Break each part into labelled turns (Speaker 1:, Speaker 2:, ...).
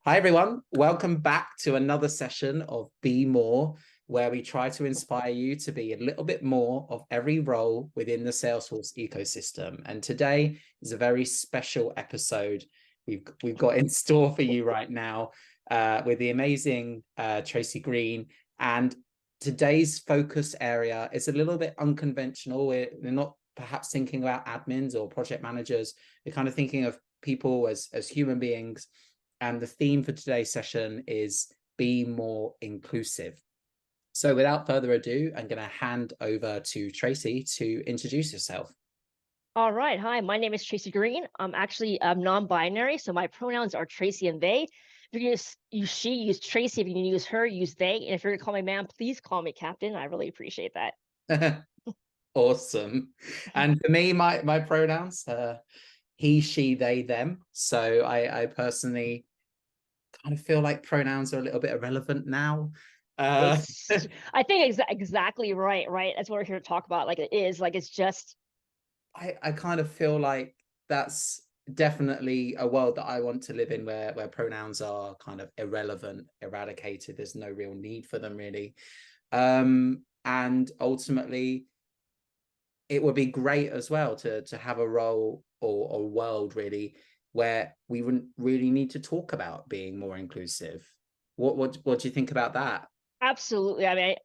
Speaker 1: Hi, everyone. Welcome back to another session of Be More, where we try to inspire you to be a little bit more of every role within the Salesforce ecosystem. And today is a very special episode we've got in store for you right now with the amazing Tracy Greene. And today's focus area is a little bit unconventional. We're not perhaps thinking about admins or project managers. We're kind of thinking of people as human beings. And the theme for today's session is be more inclusive. So without further ado, I'm going to hand over to Tracy to introduce yourself.
Speaker 2: All right. Hi, my name is Tracy Greene. I'm non-binary, so my pronouns are Tracy and they. If you're going to use she, use Tracy. If you're going to use her, use they. And if you're going to call me ma'am, please call me captain. I really appreciate that.
Speaker 1: Awesome. And for me, my pronouns, he, she, they, them. So I personally kind of feel like pronouns are a little bit irrelevant now.
Speaker 2: I think exactly right. Right. That's what we're here to talk about. Like it is like it's just.
Speaker 1: I kind of feel like that's definitely a world that I want to live in where pronouns are kind of irrelevant, eradicated. There's no real need for them really. And ultimately it would be great as well to have a role or a world really where we wouldn't really need to talk about being more inclusive. What do you think about that?
Speaker 2: Absolutely. I mean,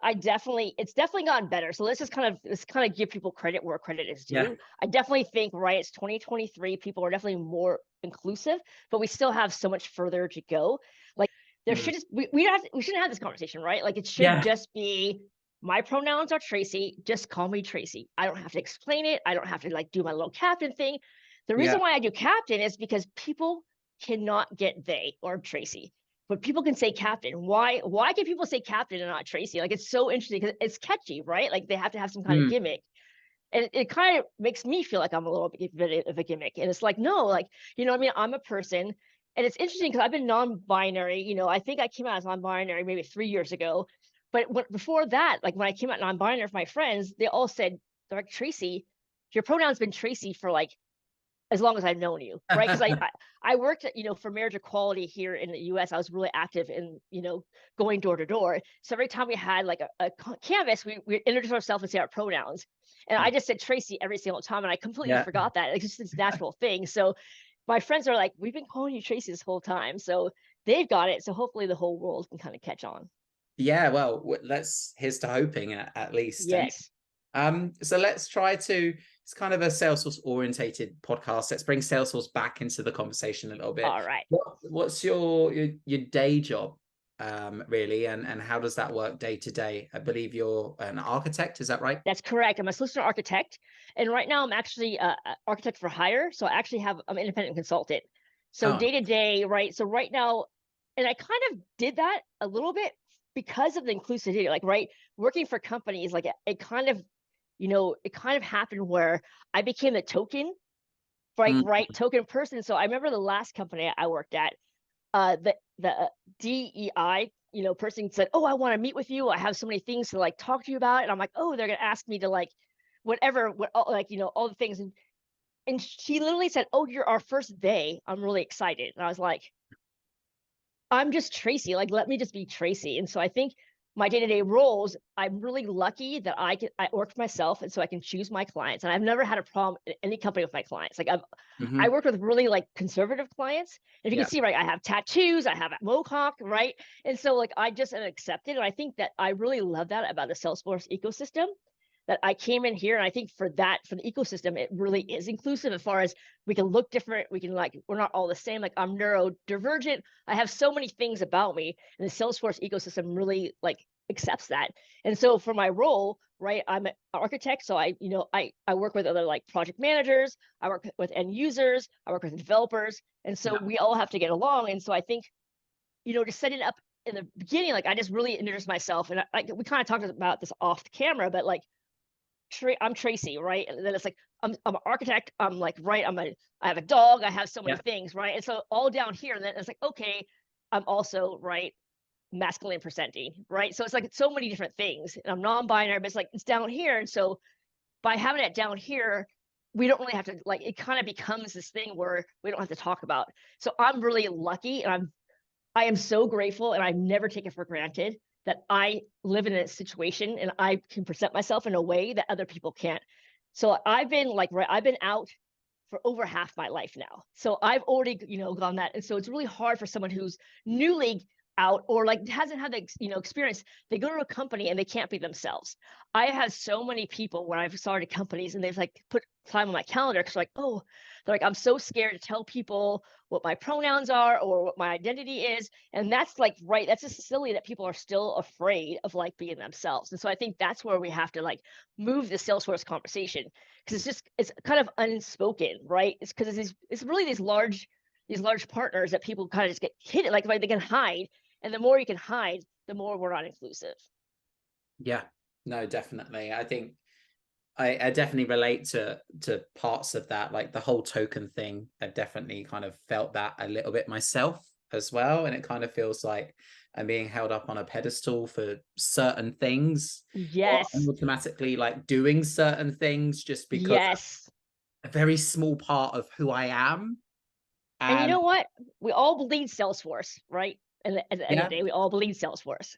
Speaker 2: it's definitely gotten better. So let's kind of give people credit where credit is
Speaker 1: Yeah.
Speaker 2: due. I definitely think, right, it's 2023. People are definitely more inclusive, but we still have so much further to go. Like there
Speaker 1: Mm.
Speaker 2: should just, we shouldn't have this conversation, right? Like it should
Speaker 1: Yeah.
Speaker 2: just be my pronouns are Tracy. Just call me Tracy. I don't have to explain it. I don't have to like do my little captain thing. The
Speaker 1: Yeah.
Speaker 2: reason why I do captain is because people cannot get they or Tracy, but people can say captain. Why can people say captain and not Tracy? Like it's so interesting because it's catchy, right? Like they have to have some kind of
Speaker 1: Mm.
Speaker 2: gimmick. And it kind of makes me feel like I'm a little bit of a gimmick. And it's like, no, like, you know what I mean? I'm a person. And it's interesting because I've been non-binary, I think I came out as non-binary maybe 3 years ago. But before that, like when I came out non-binary for my friends, they all said, they're like, Tracy, your pronoun's been Tracy for like as long as I've known you, right? Because I worked, for marriage equality here in the U.S. I was really active in, going door to door. So every time we had like a canvas, we introduce ourselves and say our pronouns. And I just said Tracy every single time, and I completely
Speaker 1: Yeah.
Speaker 2: forgot that. It's just this natural thing. So my friends are like, we've been calling you Tracy this whole time. So they've got it. So hopefully the whole world can kind of catch on.
Speaker 1: Yeah, well, here's to hoping at least. And
Speaker 2: Yes.
Speaker 1: so let's try to, it's kind of a Salesforce orientated podcast. Let's bring Salesforce back into the conversation a little bit.
Speaker 2: All right.
Speaker 1: What's your day job, really, and how does that work day to day? I believe you're an architect, is that right?
Speaker 2: That's correct. I'm a solution architect, and right now I'm actually a architect for hire. So I'm an independent consultant. So
Speaker 1: Oh,
Speaker 2: day to day, right? So right now, and I kind of did that a little bit because of the inclusivity, like right, working for companies, like it kind of, it kind of happened where I became the token, right, token person. So I remember the last company I worked at, the DEI, person said, "Oh, I want to meet with you. I have so many things to like talk to you about." And I'm like, "Oh, they're gonna ask me to like whatever, like all the things." And she literally said, "Oh, you're our first day. I'm really excited." And I was like, I'm just Tracy. Like, let me just be Tracy. And so I think my day-to-day roles, I'm really lucky that I work for myself, and so I can choose my clients. And I've never had a problem in any company with my clients. Like I
Speaker 1: mm-hmm.
Speaker 2: work with really like conservative clients. If you
Speaker 1: Yeah.
Speaker 2: can see, right, I have tattoos, I have a mohawk, right? And so like I just am accepted. And I think that I really love that about the Salesforce ecosystem. That I came in here, and I think for the ecosystem, it really is inclusive as far as we can look different. We can like, we're not all the same. Like I'm neurodivergent. I have so many things about me, and the Salesforce ecosystem really like accepts that. And so for my role, right, I'm an architect. So I work with other like project managers. I work with end users. I work with developers. And so
Speaker 1: Yeah.
Speaker 2: we all have to get along. And so I think, just setting up in the beginning, like I just really introduced myself, and we kind of talked about this off the camera, but like I'm Tracy, right? And then it's like I'm an architect. I'm like, right. I have a dog. I have so many
Speaker 1: Yeah.
Speaker 2: things, right? And so all down here, and then it's like, okay, I'm also right masculine presenting, right? So it's like so many different things. And I'm non-binary, but it's like it's down here. And so by having it down here, we don't really have to like. It kind of becomes this thing where we don't have to talk about. So I'm really lucky, and I am so grateful, and I never take it for granted that I live in a situation and I can present myself in a way that other people can't. So I've been like, right, I've been out for over half my life now. So I've already, gone that. And so it's really hard for someone who's newly out or like hasn't had the, experience. They go to a company and they can't be themselves. I have so many people when I've started companies and they've like put time on my calendar because like, oh, they're like, I'm so scared to tell people what my pronouns are or what my identity is. And that's like, right, that's just silly that people are still afraid of like being themselves. And so I think that's where we have to like move the Salesforce conversation because it's kind of unspoken, right? It's because it's really these large partners that people kind of just get hidden, like they can hide, and the more you can hide, the more we're not inclusive.
Speaker 1: Yeah, no, definitely. I think I definitely relate to parts of that, like the whole token thing. I've definitely kind of felt that a little bit myself as well, and it kind of feels like I'm being held up on a pedestal for certain things, or I'm
Speaker 2: Yes,
Speaker 1: automatically like doing certain things just because
Speaker 2: yes.
Speaker 1: a very small part of who I am.
Speaker 2: And you
Speaker 1: And
Speaker 2: know what? We all bleed Salesforce, right? And at the end of
Speaker 1: yeah,
Speaker 2: the day, we all bleed Salesforce.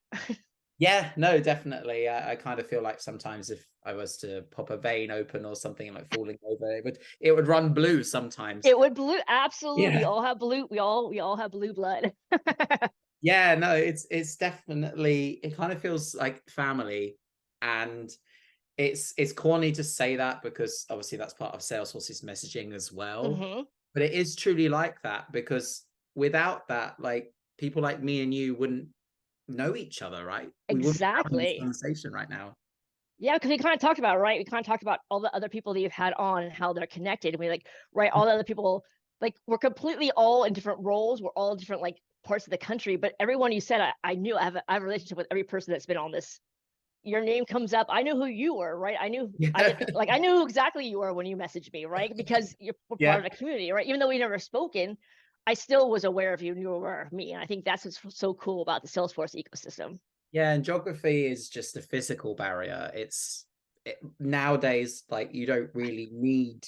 Speaker 1: yeah, no, definitely. I kind of feel like sometimes if I was to pop a vein open or something like falling over, it would run blue sometimes.
Speaker 2: It would blue, absolutely. We
Speaker 1: Yeah.
Speaker 2: all have blue. We all have blue blood.
Speaker 1: Yeah, no, it's definitely, it kind of feels like family. And it's corny to say that because obviously that's part of Salesforce's messaging as well.
Speaker 2: Hmm.
Speaker 1: But it is truly like that because without that, like people like me and you wouldn't know each other, right? We wouldn't be having this
Speaker 2: Exactly.
Speaker 1: conversation right now.
Speaker 2: Yeah, because we kind of talked about, right? We kind of talked about all the other people that you've had on and how they're connected. And we like, right, all the other people, like we're completely all in different roles. We're all different like parts of the country. But everyone you said, I knew I have a relationship with every person that's been on this. Your name comes up. I knew who you were, right? I
Speaker 1: Yeah.
Speaker 2: didn't like I knew who exactly you were when you messaged me, right? Because we're part
Speaker 1: Yeah.
Speaker 2: of the community, right? Even though we never spoken, I still was aware of you and you were aware of me. And I think that's what's so cool about the Salesforce ecosystem.
Speaker 1: Yeah, and geography is just a physical barrier. Nowadays, like you don't really need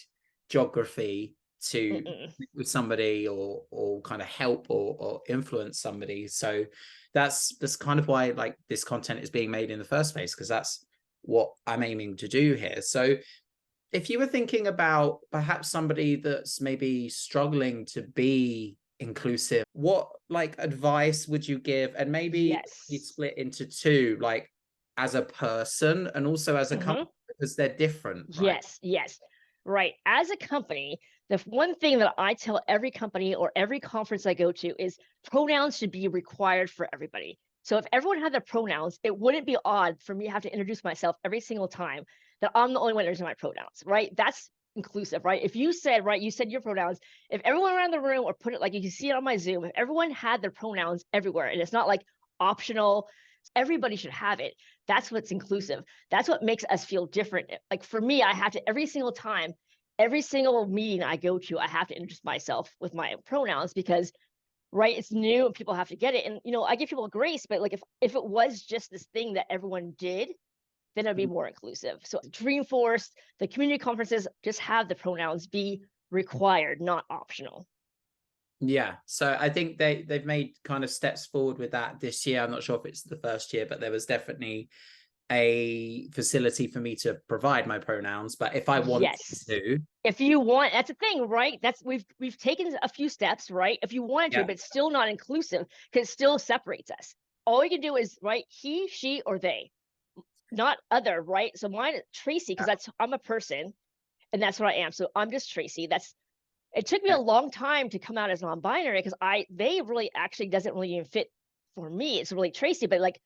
Speaker 1: geography to
Speaker 2: Mm-mm.
Speaker 1: connect with somebody or kind of help or influence somebody. So that's kind of why like this content is being made in the first place, because that's what I'm aiming to do here. So if you were thinking about perhaps somebody that's maybe struggling to be inclusive, what like advice would you give? And maybe you
Speaker 2: Yes.
Speaker 1: split into two, like as a person and also as a
Speaker 2: Hmm.
Speaker 1: company, because they're different, right?
Speaker 2: Yes, yes. Right. As a company, the one thing that I tell every company or every conference I go to is pronouns should be required for everybody. So if everyone had their pronouns, it wouldn't be odd for me to have to introduce myself every single time that I'm the only one using my pronouns, right? That's inclusive, right? If you said, right, you said your pronouns, if everyone around the room or put it like you can see it on my Zoom, if everyone had their pronouns everywhere and it's not like optional, everybody should have it. That's what's inclusive. That's what makes us feel different. Like for me, I have to every single time, every single meeting I go to, I have to introduce myself with my pronouns because right, it's new and people have to get it. And I give people grace, but like if it was just this thing that everyone did, then it'd be more inclusive. So Dreamforce, the community conferences just have the pronouns be required, not optional.
Speaker 1: Yeah. So I think they've made kind of steps forward with that this year. I'm not sure if it's the first year, but there was definitely a facility for me to provide my pronouns. But if I wanted
Speaker 2: Yes.
Speaker 1: to,
Speaker 2: If you want, that's the thing, right? That's we've taken a few steps, right? If you wanted to,
Speaker 1: yeah.
Speaker 2: but it's still not inclusive because it still separates us. All you can do is right, he, she, or they, not other, right? So mine is Tracy, because I'm a person and that's what I am. So I'm just Tracy. It took me a
Speaker 1: Yeah.
Speaker 2: long time to come out as non-binary because they really actually doesn't really even fit for me. It's really Tracy, but like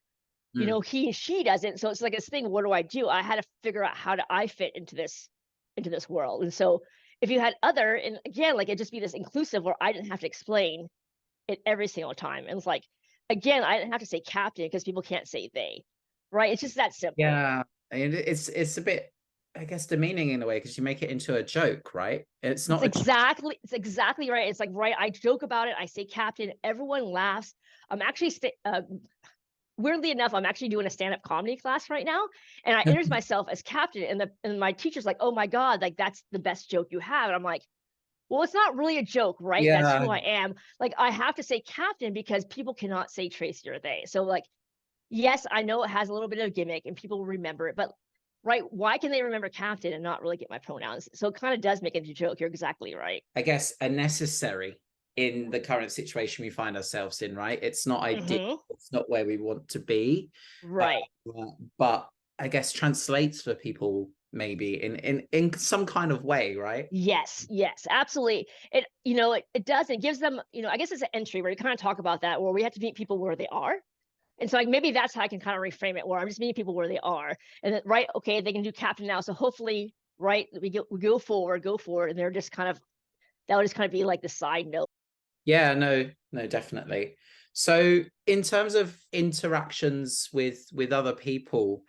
Speaker 1: Mm.
Speaker 2: he and she doesn't. So it's like this thing, what do I do? I had to figure out how do I fit into this world. And so if you had other, and again, like it'd just be this inclusive where I didn't have to explain it every single time. And it's like, again, I didn't have to say captain because people can't say they. Right. It's just that simple.
Speaker 1: Yeah, and it's a bit, I guess, demeaning in a way because you make it into a joke, right? It's not a joke.
Speaker 2: It's exactly right. It's like right. I joke about it. I say captain. Everyone laughs. I'm actually weirdly enough, I'm actually doing a stand-up comedy class right now, and I introduced myself as captain, and my teacher's like, "Oh my god, like that's the best joke you have," and I'm like, well, it's not really a joke, right? That's
Speaker 1: Yeah,
Speaker 2: who I am. Like, I have to say captain because people cannot say Tracy or they. So, like, yes, I know it has a little bit of gimmick and people will remember it, but right, why can they remember captain and not really get my pronouns? So it kind of does make it a joke. You're exactly right.
Speaker 1: I guess a necessary in the current situation we find ourselves in, right? It's not ideal.
Speaker 2: Hmm.
Speaker 1: It's not where we want to be. Uh,
Speaker 2: Right.
Speaker 1: but I guess translates for people maybe in some kind of way, right?
Speaker 2: Yes, yes, absolutely. It does. It gives them, I guess it's an entry where you kind of talk about that, where we have to meet people where they are. And so like maybe that's how I can kind of reframe it, where I'm just meeting people where they are. And then right, okay, they can do captain now. So hopefully, right, go forward, and they're just kind of that would just kind of be like the side note.
Speaker 1: Yeah, no, no, definitely. So in terms of interactions with other people,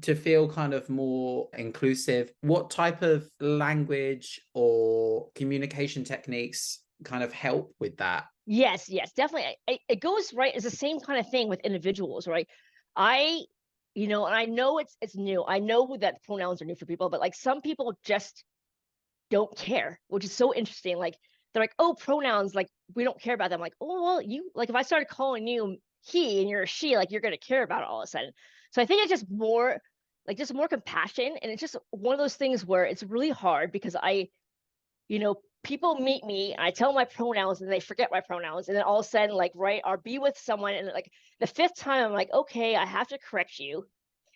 Speaker 1: to feel kind of more inclusive, what type of language or communication techniques kind of help with that?
Speaker 2: Yes, yes, definitely. It goes right. It's the same kind of thing with individuals, right? I, and I know it's new. I know that pronouns are new for people, but like some people just don't care, which is so interesting. Like they're like, "Oh, pronouns, like we don't care about them." Like, "Oh, well, you like if I started calling you he and you're a she, like you're gonna care about it all of a sudden." So I think it's just more compassion, and it's just one of those things where it's really hard because people meet me, I tell my pronouns and they forget my pronouns, and then all of a sudden, like, right, I'll be with someone, and like the fifth time, I'm like, okay, I have to correct you,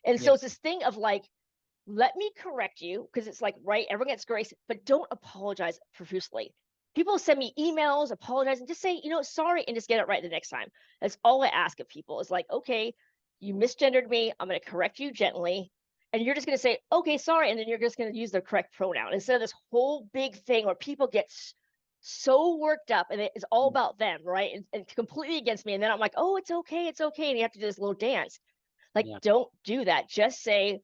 Speaker 2: and
Speaker 1: Yeah.
Speaker 2: so it's this thing of like let me correct you because it's like, right, everyone gets grace, but don't apologize profusely. People send me emails, apologize, and just say, sorry, and just get it right the next time. That's all I ask of people is like, okay, you misgendered me. I'm going to correct you gently. And you're just going to say, okay, sorry. And then you're just going to use the correct pronoun instead of this whole big thing where people get so worked up and it's all about them, right? And completely against me. And then I'm like, oh, it's okay. It's okay. And you have to do this little dance. Like,
Speaker 1: Yeah.
Speaker 2: don't do that. Just say,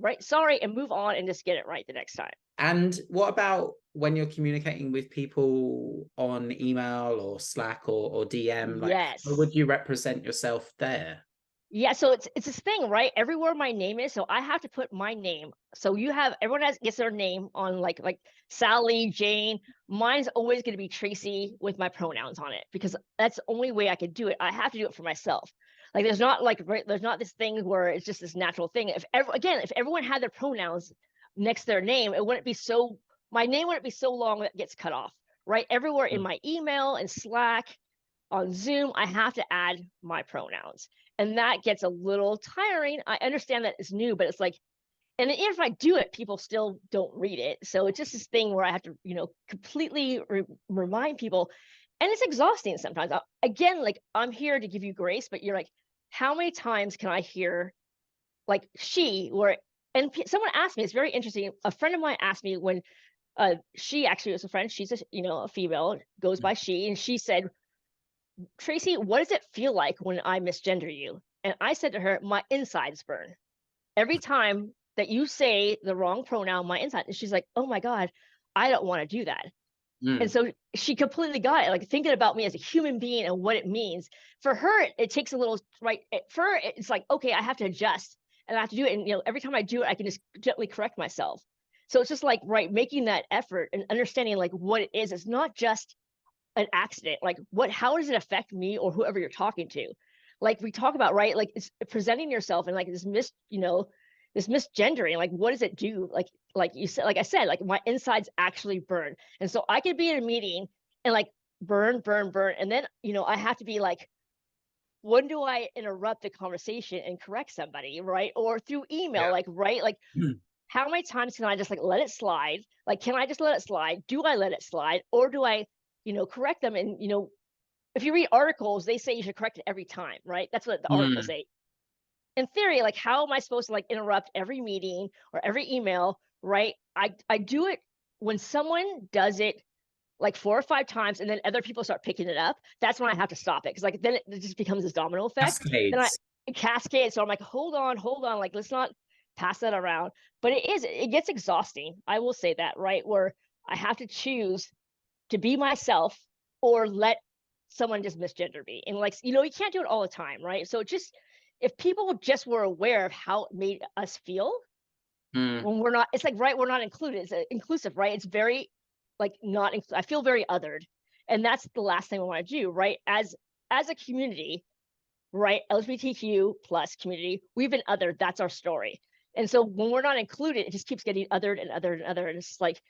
Speaker 2: right, sorry, and move on and just get it right the next time.
Speaker 1: And what about when you're communicating with people on email or Slack or DM? Like, how
Speaker 2: Yes.
Speaker 1: would you represent yourself there?
Speaker 2: Yeah, so it's this thing, right? Everywhere my name is, so I have to put my name. So everyone gets their name on like Sally, Jane. Mine's always going to be Tracy with my pronouns on it because that's the only way I could do it. I have to do it for myself. Like there's not like right, there's not this thing where it's just this natural thing. If everyone had their pronouns next to their name, it wouldn't be so my name wouldn't be so long that it gets cut off. Right? Everywhere in
Speaker 1: Mm.
Speaker 2: my email and Slack, on Zoom, I have to add my pronouns. And that gets a little tiring. I understand that it's new, but it's like, and then even if I do it, people still don't read it. So it's just this thing where I have to, completely remind people. And it's exhausting sometimes. Again, like I'm here to give you grace, but you're like, how many times can I hear like she, where, and someone asked me, it's very interesting. A friend of mine asked me when she actually was a friend, she's a female, goes by she, and she said, Tracy, what does it feel like when I misgender you? And I said to her, my insides burn. Every time that you say the wrong pronoun, my inside. And she's like, oh my God, I don't want to do that. And
Speaker 1: Mm.
Speaker 2: so she completely got it, like thinking about me as a human being and what it means. For her, it takes a little, right? For her, it's like, okay, I have to adjust and I have to do it. And, every time I do it, I can just gently correct myself. So it's just like, right, making that effort and understanding like what it is. It's not just an accident, like how does it affect me or whoever you're talking to? Like we talk about, right, like it's presenting yourself and like this misgendering, like what does it do? Like you said, like I said, like my insides actually burn. And so I could be in a meeting and like burn, and then I have to be like, when do I interrupt the conversation and correct somebody, right? Or through email,
Speaker 1: Yeah.
Speaker 2: like, right, like how many times can I just like let it slide? Like, can I just let it slide? Do I let it slide? Or do I, correct them? And, if you read articles, they say you should correct it every time, right? That's what the articles
Speaker 1: Mm.
Speaker 2: say. In theory, like, how am I supposed to like interrupt every meeting or every email, right? I do it when someone does it like 4 or 5 times and then other people start picking it up. That's when I have to stop it. Cause like then it just becomes this domino effect. Then
Speaker 1: Cascades.
Speaker 2: it cascades. So I'm like, hold on. Like, let's not pass that around. But it gets exhausting. I will say that, right? Where I have to choose to be myself or let someone just misgender me. And like, you can't do it all the time, right? So just if people just were aware of how it made us feel
Speaker 1: Mm.
Speaker 2: when we're not, it's like, right, we're not included. It's inclusive, right? It's very like not, I feel very othered. And that's the last thing I want to do, right? As a community, right? LGBTQ plus community, we've been othered. That's our story. And so when we're not included, it just keeps getting othered and othered and othered. And it's like,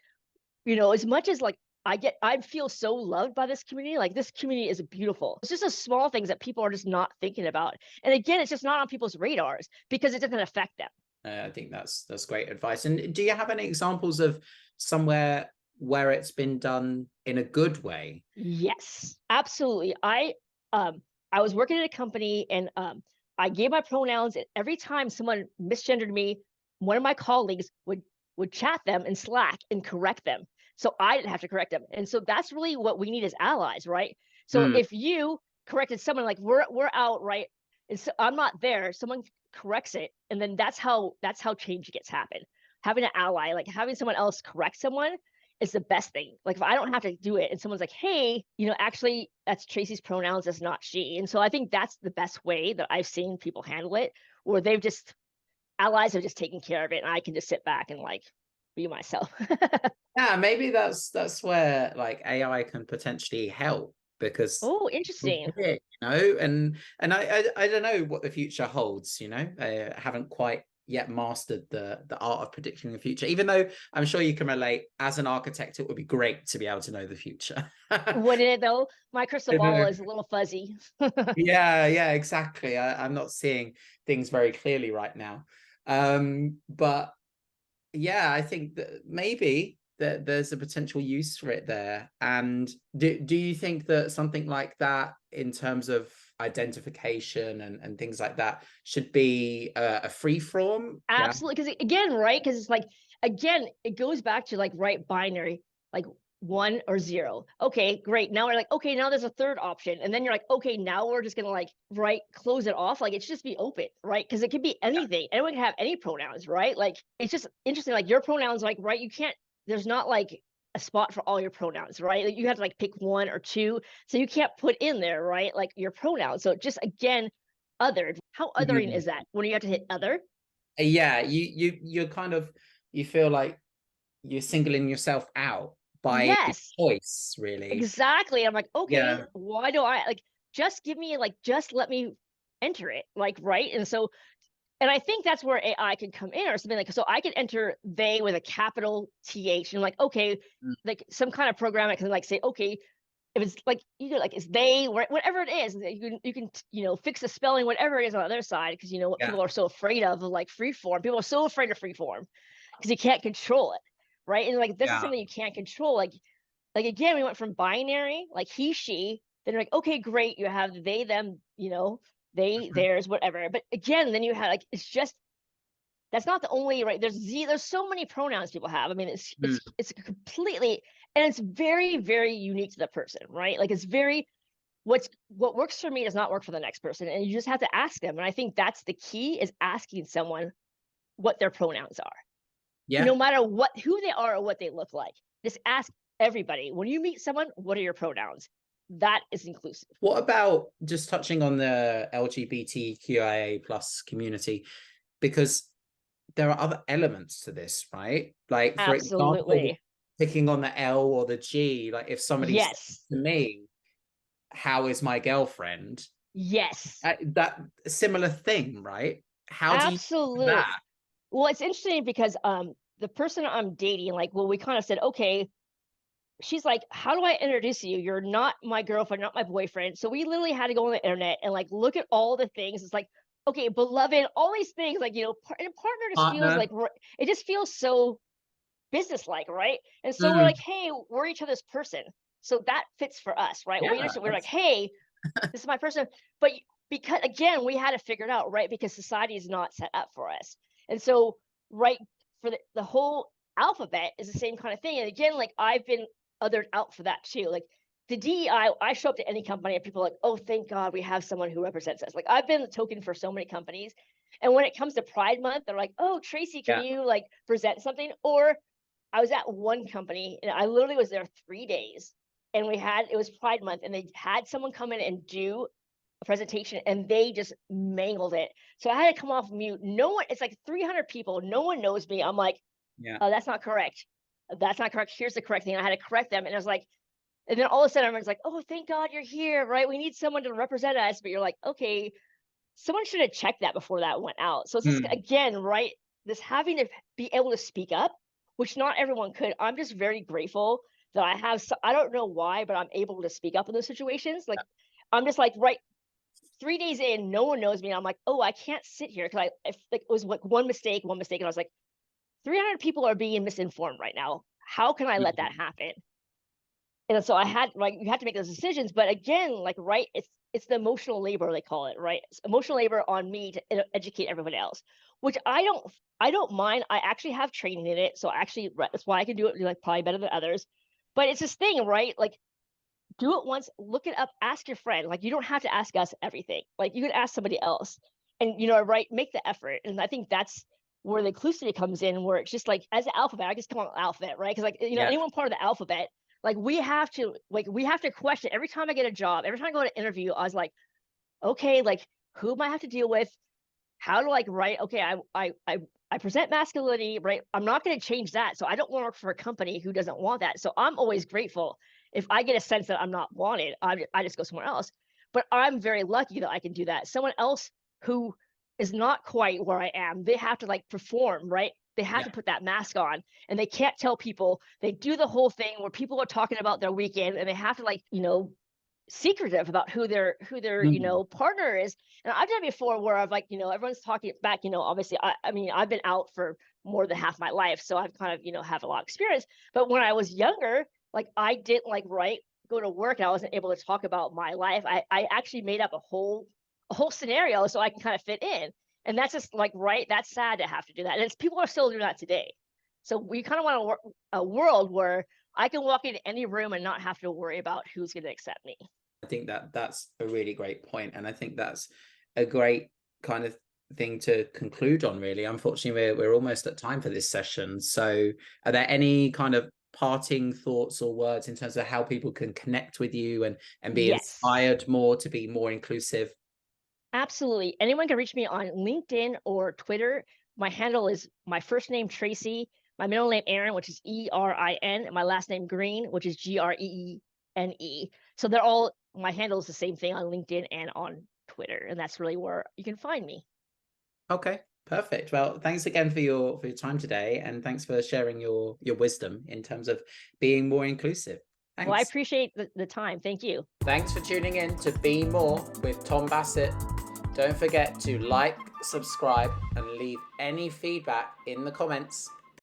Speaker 2: as much as like I feel so loved by this community. Like this community is beautiful. It's just the small things that people are just not thinking about. And again, it's just not on people's radars because it doesn't affect them.
Speaker 1: I think that's great advice. And do you have any examples of somewhere where it's been done in a good way?
Speaker 2: Yes, absolutely. I was working at a company and I gave my pronouns, and every time someone misgendered me, one of my colleagues would chat them in Slack and correct them. So I didn't have to correct them. And so that's really what we need as allies, right? So
Speaker 1: Mm,
Speaker 2: if you corrected someone, like we're out, right? And so I'm not there, someone corrects it, and then that's how change gets happen. Having an ally, like having someone else correct someone is the best thing. Like if I don't have to do it and someone's like, hey, actually that's Tracy's pronouns, that's not she. And so I think that's the best way that I've seen people handle it, where they've just allies are just taking care of it and I can just sit back and like be myself.
Speaker 1: yeah, maybe that's where like AI can potentially help, because
Speaker 2: Oh, interesting.
Speaker 1: and I don't know what the future holds. I haven't quite yet mastered the art of predicting the future, even though I'm sure you can relate. As an architect, it would be great to be able to know the future.
Speaker 2: Wouldn't it though? My crystal
Speaker 1: I
Speaker 2: ball
Speaker 1: know.
Speaker 2: is a little fuzzy.
Speaker 1: Yeah, exactly. I'm not seeing things very clearly right now. But yeah, I think that maybe that there's a potential use for it there. And do you think that something like that, in terms of identification and things like that, should be a free form? Yeah.
Speaker 2: Absolutely. Because again, right? Because it's like, again, it goes back to like, right, binary, like 1 or 0. Okay, great. Now we're like, okay, now there's a third option. And then you're like, okay, now we're just gonna like, right, close it off. Like it should just be open, right? Because it could be anything. Anyone can have any pronouns, right? Like it's just interesting. Like your pronouns, like, right, you can't, there's not like a spot for all your pronouns, right? Like you have to like pick 1 or 2. So you can't put in there, right? Like your pronouns. So just again, othered. How othering
Speaker 1: Mhm.
Speaker 2: is that when you have to hit other?
Speaker 1: Yeah, you're kind of, you feel like you're singling yourself out by
Speaker 2: Yes,
Speaker 1: choice, really.
Speaker 2: exactly. I'm like, okay,
Speaker 1: Yeah.
Speaker 2: why do I like just give me like just let me enter it, like, right? And so, and I think that's where AI can come in or something like, so I can enter they with a capital TH and like, okay,
Speaker 1: Mm,
Speaker 2: like some kind of program that can like say, okay, if it's like you know, like it's they, whatever it is, you can fix the spelling, whatever it is on the other side, because you know what
Speaker 1: yeah.
Speaker 2: people are so afraid of like free form. People are so afraid of free form because you can't control it, right? And like this is
Speaker 1: Yeah.
Speaker 2: something you can't control. Like again, we went from binary, like he, she, then you're like, okay, great, you have they, them, they,
Speaker 1: Mhm.
Speaker 2: theirs, whatever. But again, then you have like it's just that's not the only right. There's so many pronouns people have. I mean, it's
Speaker 1: Mm,
Speaker 2: it's it's completely and it's very, very unique to the person, right? Like it's very what works for me does not work for the next person. And you just have to ask them. And I think that's the key is asking someone what their pronouns are.
Speaker 1: yeah.
Speaker 2: No matter who they are or what they look like. Just ask everybody. When you meet someone, what are your pronouns? That is inclusive.
Speaker 1: What about just touching on the LGBTQIA plus community? Because there are other elements to this, right? Like, for example,
Speaker 2: Absolutely.
Speaker 1: picking on the L or the G, like if somebody says
Speaker 2: Yes.
Speaker 1: to me, how is my girlfriend?
Speaker 2: Yes.
Speaker 1: That similar thing, right? How do you do
Speaker 2: Absolutely.
Speaker 1: that?
Speaker 2: Well, it's interesting because the person I'm dating, like, well, we kind of said, okay, she's like, how do I introduce you? You're not my girlfriend, not my boyfriend. So we literally had to go on the internet and like look at all the things. It's like, okay, beloved, all these things, like, and partner just feels
Speaker 1: Partner?
Speaker 2: like it just feels so business-like, right? And so we're like,
Speaker 1: Mm,
Speaker 2: hey, we're each other's person. So that fits for us, right? Well,
Speaker 1: yeah,
Speaker 2: we understand we're like,
Speaker 1: that's,
Speaker 2: hey, this is my person. But because again, we had to figure it out, right? Because society is not set up for us. And so, right, for the whole alphabet is the same kind of thing. And again, like I've been othered out for that too. Like the DEI, I show up to any company and people are like, oh, thank God we have someone who represents us. Like I've been the token for so many companies. And when it comes to Pride Month, they're like, oh, Tracy, can
Speaker 1: yeah.
Speaker 2: you like present something? Or I was at one company and I literally was there 3 days and it was Pride Month and they had someone come in and do a presentation and they just mangled it. So I had to come off mute. No one, it's like 300 people. No one knows me. I'm like,
Speaker 1: Yeah.
Speaker 2: oh, that's not correct. that's not correct. Here's the correct thing. I had to correct them. And I was like, and then all of a sudden everyone's like, oh, thank God you're here, right? We need someone to represent us. But you're like, okay, someone should have checked that before that went out. So it's just,
Speaker 1: Mm.
Speaker 2: again, right? This having to be able to speak up, which not everyone could. I'm just very grateful that I have, I don't know why, but I'm able to speak up in those situations. Like, I'm just like, right, 3 days in, no one knows me. I'm like, oh, I can't sit here because if like, it was like one mistake. And I was like, 300 people are being misinformed right now. How can I let that
Speaker 1: Mm.
Speaker 2: happen? And so I had like you have to make those decisions. But again, like right, it's the emotional labor they call it, right? It's emotional labor on me to educate everyone else, which I don't mind. I actually have training in it, so actually that's why I can do it like probably better than others. But it's this thing, right? Like do it once, look it up, ask your friend. Like you don't have to ask us everything. Like you can ask somebody else, and right, make the effort. And I think that's where the inclusivity comes in, where it's just like as the alphabet, I just come on alphabet, right? Because like
Speaker 1: Yeah.
Speaker 2: anyone part of the alphabet, like we have to question every time I get a job, every time I go to interview. I was like, okay, like who am I have to deal with? How to like write? Okay, I present masculinity, right? I'm not going to change that. So I don't want to work for a company who doesn't want that. So I'm always grateful if I get a sense that I'm not wanted. I just go somewhere else. But I'm very lucky that I can do that. Someone else who is not quite where I am, they have to like perform, right? They have
Speaker 1: Yeah.
Speaker 2: to put that mask on, and they can't tell people. They do the whole thing where people are talking about their weekend, and they have to like secretive about who their
Speaker 1: Mm.
Speaker 2: partner is. And I've done it before where I've like everyone's talking back. Obviously I mean I've been out for more than half my life, so I've kind of have a lot of experience. But when I was younger, like I didn't like go to work and I wasn't able to talk about my life. I actually made up a whole scenario so I can kind of fit in. And that's just like right, that's sad to have to do that. And it's people are still doing that today. So we kind of want a world where I can walk into any room and not have to worry about who's going to accept me.
Speaker 1: I think that that's a really great point, and I think that's a great kind of thing to conclude on. Really, unfortunately, we're almost at time for this session. So, are there any kind of parting thoughts or words in terms of how people can connect with you and be
Speaker 2: Yes,
Speaker 1: inspired more to be more inclusive?
Speaker 2: absolutely. Anyone can reach me on LinkedIn or Twitter. My handle is my first name, Tracy, my middle name, Aaron, which is Erin, and my last name, Greene, which is Greene. So my handle is the same thing on LinkedIn and on Twitter. And that's really where you can find me.
Speaker 1: Okay, perfect. Well, thanks again for your time today, and thanks for sharing your wisdom in terms of being more inclusive.
Speaker 2: Well, I
Speaker 1: Thanks.
Speaker 2: appreciate the time. Thank you.
Speaker 1: Thanks for tuning in to Be More with Tom Bassett. Don't forget to like, subscribe, and leave any feedback in the comments.